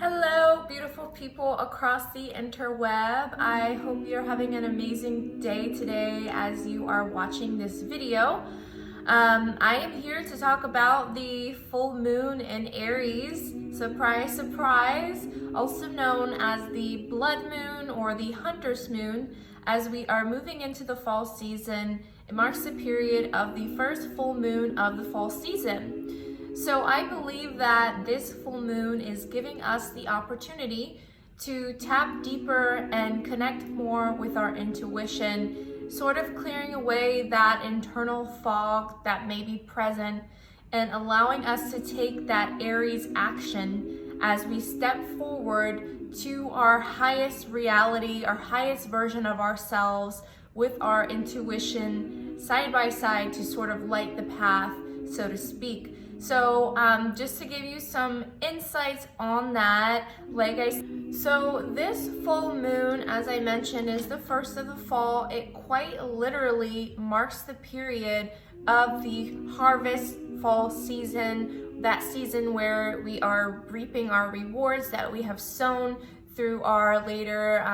Hello, beautiful people across the interweb. I hope you're having an amazing day today as you are watching this video. I am here to talk about the full moon in Aries. Surprise, surprise, also known as the blood moon or the hunter's moon. As we are moving into the fall season, it marks the period of the first full moon of the fall season. So I believe that this full moon is giving us the opportunity to tap deeper and connect more with our intuition, sort of clearing away that internal fog that may be present and allowing us to take that Aries action as we step forward to our highest reality, our highest version of ourselves with our intuition side by side to sort of light the path, so to speak. So just to give you some insights on that, so this full moon, as I mentioned, is the first of the fall. It quite literally marks the period of the harvest fall season, that season where we are reaping our rewards that we have sown through our later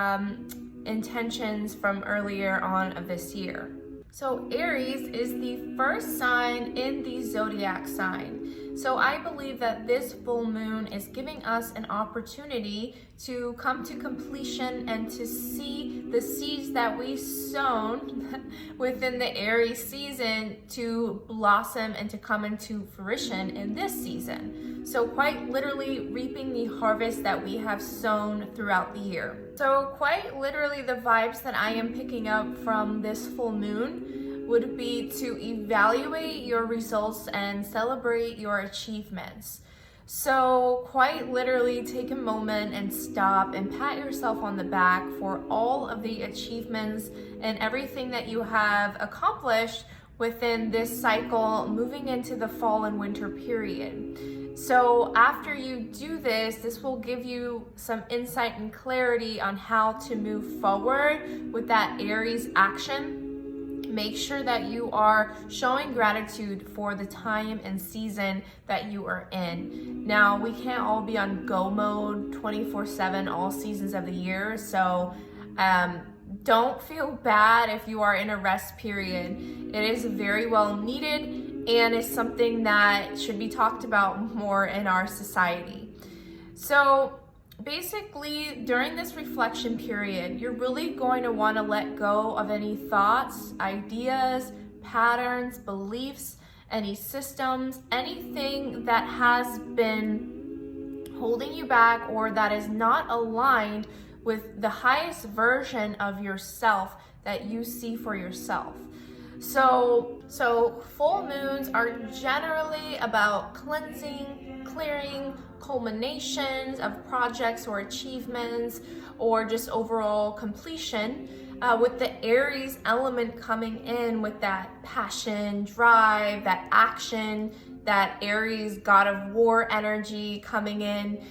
intentions from earlier on of this year. So Aries is the first sign in the zodiac sign. So I believe that this full moon is giving us an opportunity to come to completion and to see the seeds that we've sown within the Aries season to blossom and to come into fruition in this season. So quite literally reaping the harvest that we have sown throughout the year. So quite literally the vibes that I am picking up from this full moon would be to evaluate your results and celebrate your achievements. So quite literally take a moment and stop and pat yourself on the back for all of the achievements and everything that you have accomplished within this cycle moving into the fall and winter period. So after you do this, this will give you some insight and clarity on how to move forward with that Aries action. Make sure that you are showing gratitude for the time and season that you are in. Now, we can't all be on go mode 24/7 all seasons of the year, so don't feel bad if you are in a rest period. It is very well needed and is something that should be talked about more in our society. So basically, during this reflection period, you're really going to want to let go of any thoughts, ideas, patterns, beliefs, any systems, anything that has been holding you back or that is not aligned with the highest version of yourself that you see for yourself. So full moons are generally about cleansing, clearing, culminations of projects or achievements, or just overall completion, with the Aries element coming in with that passion, drive, that action, that Aries god of war energy coming in.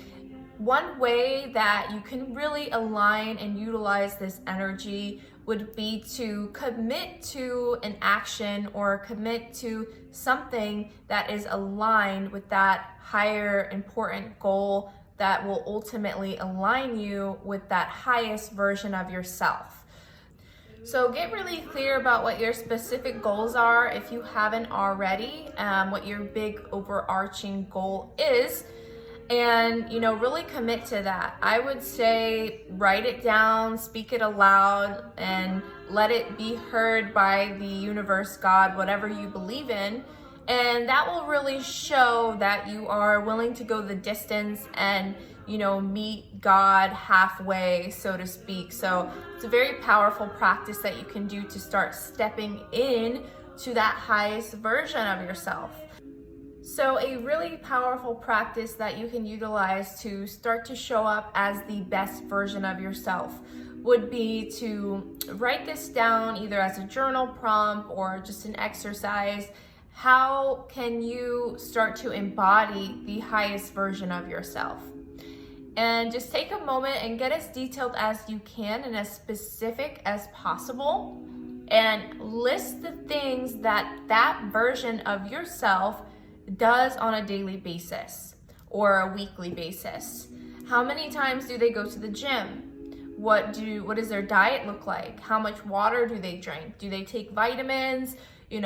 One way that you can really align and utilize this energy would be to commit to an action or commit to something that is aligned with that higher important goal that will ultimately align you with that highest version of yourself. So get really clear about what your specific goals are if you haven't already, what your big overarching goal is. And, really commit to that. I would say write it down, speak it aloud, and let it be heard by the universe, God, whatever you believe in. And that will really show that you are willing to go the distance and, meet God halfway, so to speak. So it's a very powerful practice that you can do to start stepping in to that highest version of yourself. So a really powerful practice that you can utilize to start to show up as the best version of yourself would be to write this down either as a journal prompt or just an exercise. How can you start to embody the highest version of yourself? And just take a moment and get as detailed as you can and as specific as possible, and list the things that version of yourself does on a daily basis or a weekly basis. How many times do they go to the gym? What does their diet look like? How much water do they drink? Do they take vitamins? Do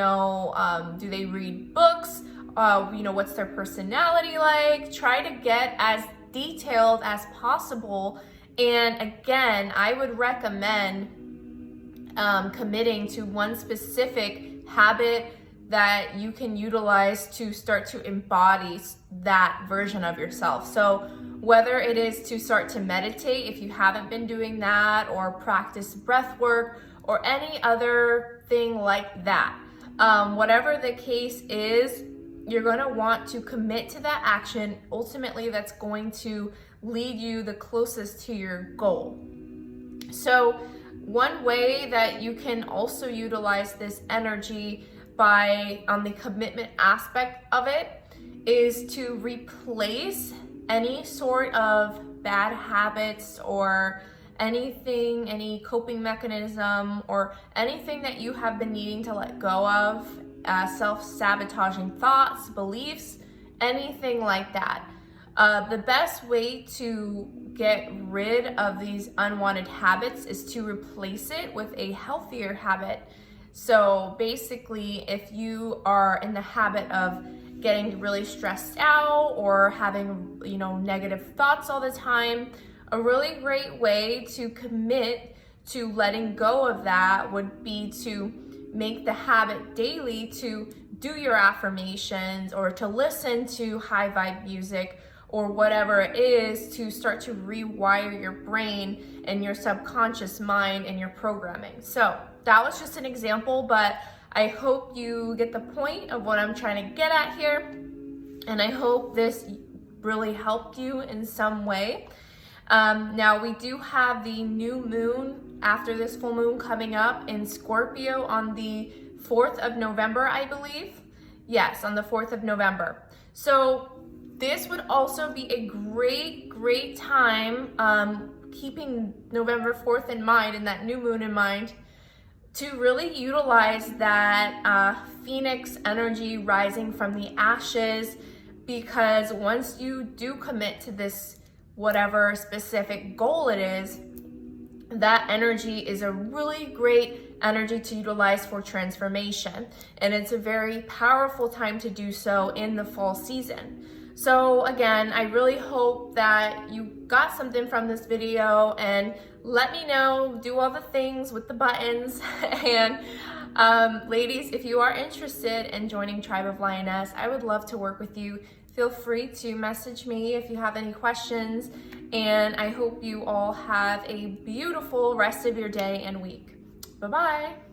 they read books? What's their personality like? Try to get as detailed as possible. And again, I would recommend committing to one specific habit that you can utilize to start to embody that version of yourself. So whether it is to start to meditate, if you haven't been doing that, or practice breath work, or any other thing like that, whatever the case is, you're going to want to commit to that action. Ultimately, that's going to lead you the closest to your goal. So one way that you can also utilize this energy on the commitment aspect of it is to replace any sort of bad habits or anything, any coping mechanism or anything that you have been needing to let go of, self-sabotaging thoughts, beliefs, anything like that. The best way to get rid of these unwanted habits is to replace it with a healthier habit. So basically, if you are in the habit of getting really stressed out or having, negative thoughts all the time, a really great way to commit to letting go of that would be to make the habit daily to do your affirmations or to listen to high vibe music or whatever it is, to start to rewire your brain and your subconscious mind and your programming. So that was just an example, but I hope you get the point of what I'm trying to get at here. And I hope this really helped you in some way. Now we do have the new moon after this full moon coming up in Scorpio on the 4th of November, I believe. Yes, on the 4th of November. So this would also be a great time, keeping November 4th in mind and that new moon in mind, to really utilize that phoenix energy rising from the ashes, because once you do commit to this, whatever specific goal it is, that energy is a really great energy to utilize for transformation. And it's a very powerful time to do so in the fall season. So again, I really hope that you got something from this video, and let me know, do all the things with the buttons. And ladies, if you are interested in joining Tribe of Lioness, I would love to work with you. Feel free to message me if you have any questions, and I hope you all have a beautiful rest of your day and week. Bye-bye.